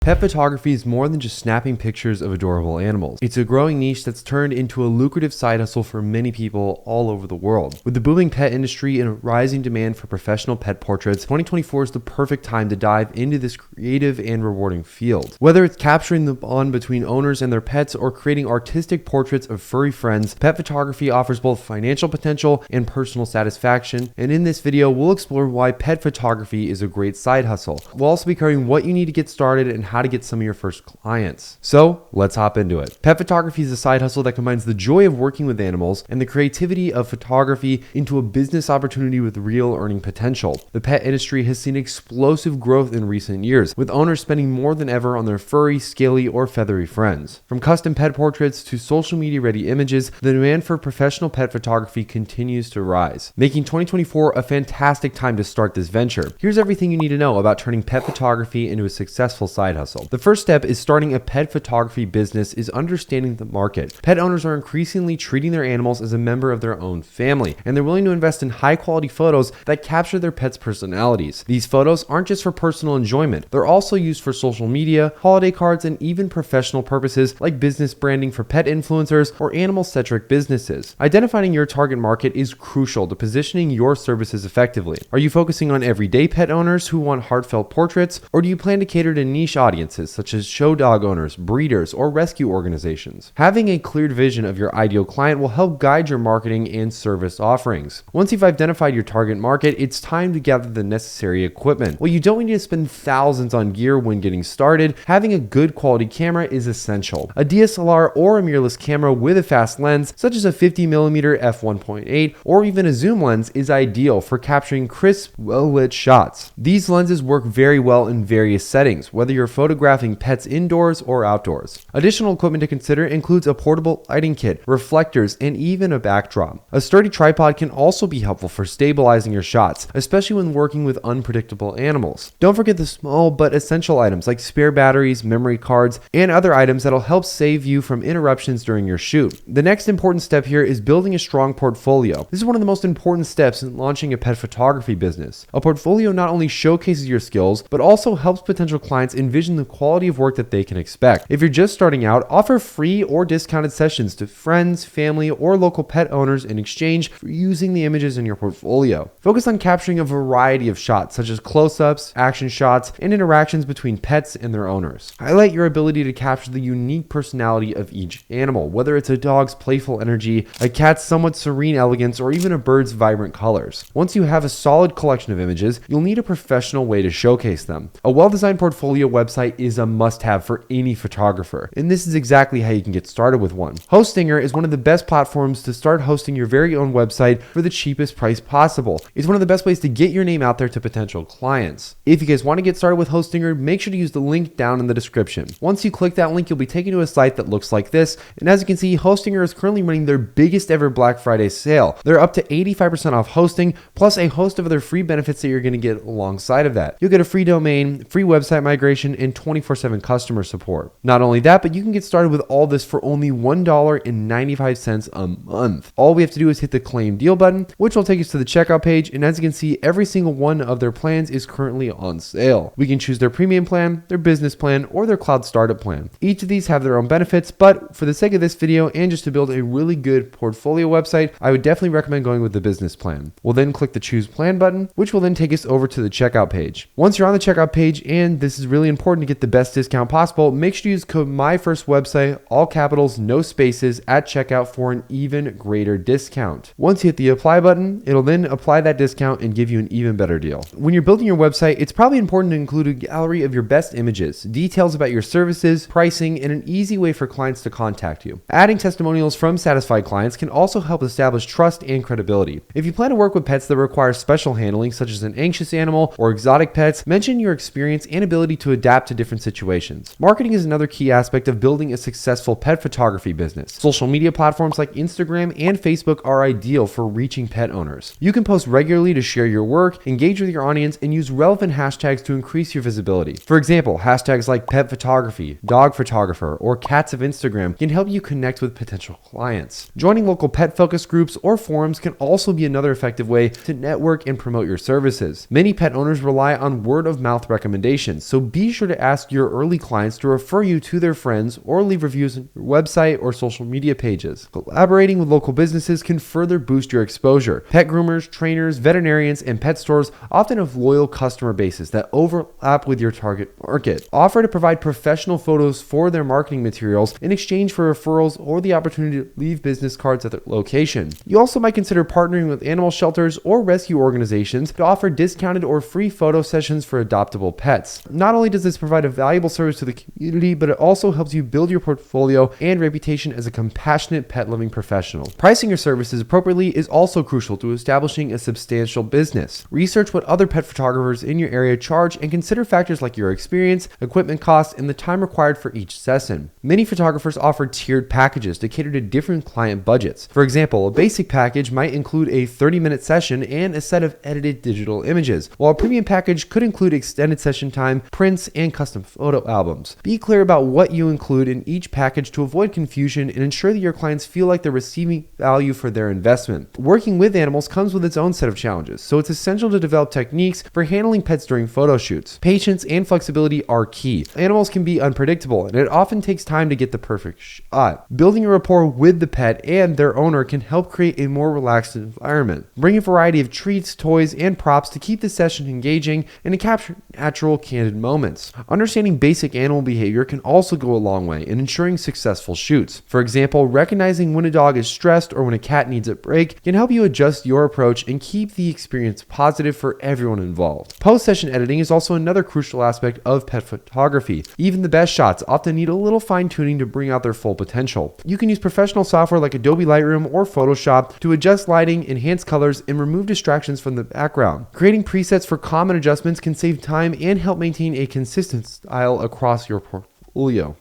Pet photography is more than just snapping pictures of adorable animals. It's a growing niche that's turned into a lucrative side hustle for many people all over the world. With the booming pet industry and a rising demand for professional pet portraits, 2024 is the perfect time to dive into this creative and rewarding field. Whether it's capturing the bond between owners and their pets or creating artistic portraits of furry friends, pet photography offers both financial potential and personal satisfaction. And in this video, we'll explore why pet photography is a great side hustle. We'll also be covering what you need to get started and how to get some of your first clients. So let's hop into it. Pet photography is a side hustle that combines the joy of working with animals and the creativity of photography into a business opportunity with real earning potential. The pet industry has seen explosive growth in recent years, with owners spending more than ever on their furry, scaly, or feathery friends. From custom pet portraits to social media ready images, the demand for professional pet photography continues to rise, making 2024 a fantastic time to start this venture. Here's everything you need to know about turning pet photography into a successful side hustle. The first step is starting a pet photography business is understanding the market. Pet owners are increasingly treating their animals as a member of their own family, and they're willing to invest in high quality photos that capture their pets' personalities. These photos aren't just for personal enjoyment, they're also used for social media, holiday cards, and even professional purposes like business branding for pet influencers or animal-centric businesses. Identifying your target market is crucial to positioning your services effectively. Are you focusing on everyday pet owners who want heartfelt portraits, or do you plan to cater to niche audiences such as show dog owners, breeders, or rescue organizations? Having a clear vision of your ideal client will help guide your marketing and service offerings. Once you've identified your target market, it's time to gather the necessary equipment. While you don't need to spend thousands on gear when getting started, having a good quality camera is essential. A DSLR or a mirrorless camera with a fast lens, such as a 50mm f1.8 or even a zoom lens, is ideal for capturing crisp, well-lit shots. These lenses work very well in various settings, whether you're photographing pets indoors or outdoors. Additional equipment to consider includes a portable lighting kit, reflectors, and even a backdrop. A sturdy tripod can also be helpful for stabilizing your shots, especially when working with unpredictable animals. Don't forget the small but essential items like spare batteries, memory cards, and other items that'll help save you from interruptions during your shoot. The next important step here is building a strong portfolio. This is one of the most important steps in launching a pet photography business. A portfolio not only showcases your skills, but also helps potential clients envision the quality of work that they can expect. If you're just starting out, offer free or discounted sessions to friends, family, or local pet owners in exchange for using the images in your portfolio. Focus on capturing a variety of shots, such as close-ups, action shots, and interactions between pets and their owners. Highlight your ability to capture the unique personality of each animal, whether it's a dog's playful energy, a cat's somewhat serene elegance, or even a bird's vibrant colors. Once you have a solid collection of images, you'll need a professional way to showcase them. A well-designed portfolio website is a must-have for any photographer, and this is exactly how you can get started with one. Hostinger is one of the best platforms to start hosting your very own website for the cheapest price possible. It's one of the best ways to get your name out there to potential clients. If you guys want to get started with Hostinger, make sure to use the link down in the description. Once you click that link, you'll be taken to a site that looks like this, and as you can see, Hostinger is currently running their biggest ever Black Friday sale. They're up to 85% off hosting, plus a host of other free benefits that you're going to get alongside of that. You'll get a free domain, free website migration, and 24/7 customer support. Not only that, but you can get started with all this for only $1.95 a month. All we have to do is hit the claim deal button, which will take us to the checkout page, and as you can see, every single one of their plans is currently on sale. We can choose their premium plan, their business plan, or their cloud startup plan. Each of these have their own benefits, but for the sake of this video and just to build a really good portfolio website, I would definitely recommend going with the business plan. We'll then click the choose plan button, which will then take us over to the checkout page. Once you're on the checkout page, and this is really important to get the best discount possible, make sure to use code MyFirstWebsite, all capitals, no spaces, at checkout for an even greater discount. Once you hit the apply button, it'll then apply that discount and give you an even better deal. When you're building your website, it's probably important to include a gallery of your best images, details about your services, pricing, and an easy way for clients to contact you. Adding testimonials from satisfied clients can also help establish trust and credibility. If you plan to work with pets that require special handling, such as an anxious animal or exotic pets, mention your experience and ability to adapt to different situations. Marketing is another key aspect of building a successful pet photography business. Social media platforms like Instagram and Facebook are ideal for reaching pet owners. You can post regularly to share your work, engage with your audience, and use relevant hashtags to increase your visibility. For example, hashtags like pet photography, dog photographer, or cats of Instagram can help you connect with potential clients. Joining local pet focus groups or forums can also be another effective way to network and promote your services. Many pet owners rely on word of mouth recommendations, so be sure to to ask your early clients to refer you to their friends or leave reviews on your website or social media pages. Collaborating with local businesses can further boost your exposure. Pet groomers, trainers, veterinarians, and pet stores often have loyal customer bases that overlap with your target market. Offer to provide professional photos for their marketing materials in exchange for referrals or the opportunity to leave business cards at their location. You also might consider partnering with animal shelters or rescue organizations to offer discounted or free photo sessions for adoptable pets. Not only does this provide a valuable service to the community, but it also helps you build your portfolio and reputation as a compassionate pet-loving professional. Pricing your services appropriately is also crucial to establishing a substantial business. Research what other pet photographers in your area charge and consider factors like your experience, equipment costs, and the time required for each session. Many photographers offer tiered packages to cater to different client budgets. For example, a basic package might include a 30-minute session and a set of edited digital images, while a premium package could include extended session time, prints, and custom photo albums. Be clear about what you include in each package to avoid confusion and ensure that your clients feel like they're receiving value for their investment. Working with animals comes with its own set of challenges, so it's essential to develop techniques for handling pets during photo shoots. Patience and flexibility are key. Animals can be unpredictable, and it often takes time to get the perfect shot. Building a rapport with the pet and their owner can help create a more relaxed environment. Bring a variety of treats, toys, and props to keep the session engaging and to capture natural, candid moments. Understanding basic animal behavior can also go a long way in ensuring successful shoots. For example, recognizing when a dog is stressed or when a cat needs a break can help you adjust your approach and keep the experience positive for everyone involved. Post-session editing is also another crucial aspect of pet photography. Even the best shots often need a little fine-tuning to bring out their full potential. You can use professional software like Adobe Lightroom or Photoshop to adjust lighting, enhance colors, and remove distractions from the background. Creating presets for common adjustments can save time and help maintain a consistent style across your portfolio.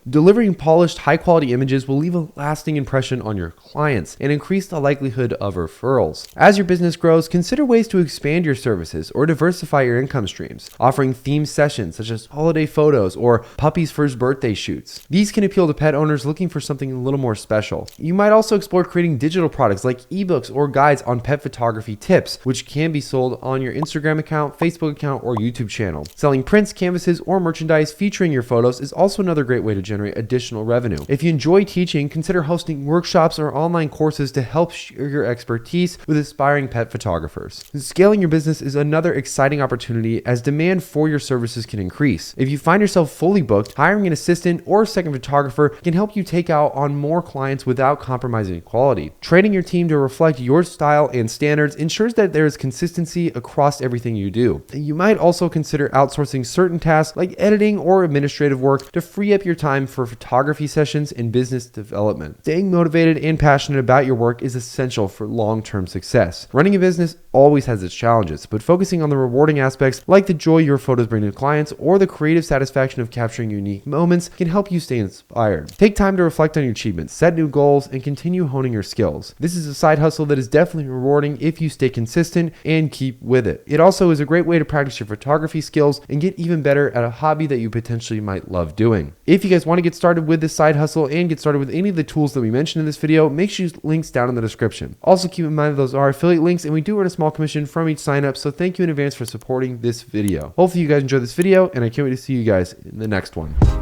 Delivering polished, high-quality images will leave a lasting impression on your clients and increase the likelihood of referrals. As your business grows, consider ways to expand your services or diversify your income streams, offering themed sessions such as holiday photos or puppy's first birthday shoots. These can appeal to pet owners looking for something a little more special. You might also explore creating digital products like ebooks or guides on pet photography tips, which can be sold on your Instagram account, Facebook account, or YouTube channel. Selling prints, canvases, or merchandise featuring your photos is also another great way to generate additional revenue. If you enjoy teaching, consider hosting workshops or online courses to help share your expertise with aspiring pet photographers. Scaling your business is another exciting opportunity as demand for your services can increase. If you find yourself fully booked, hiring an assistant or a second photographer can help you take out on more clients without compromising quality. Training your team to reflect your style and standards ensures that there is consistency across everything you do. You might also consider outsourcing certain tasks like editing or administrative work to free up your time for photography sessions and business development. Staying motivated and passionate about your work is essential for long-term success. Running a business always has its challenges, but focusing on the rewarding aspects like the joy your photos bring to clients or the creative satisfaction of capturing unique moments can help you stay inspired. Take time to reflect on your achievements, set new goals, and continue honing your skills. This is a side hustle that is definitely rewarding if you stay consistent and keep with it. It also is a great way to practice your photography skills and get even better at a hobby that you potentially might love doing. If you guys want to get started with this side hustle and get started with any of the tools that we mentioned in this video, make sure you use links down in the description. Also keep in mind those are affiliate links and we do earn a small commission from each sign up, so thank you in advance for supporting this video. Hopefully you guys enjoyed this video and I can't wait to see you guys in the next one.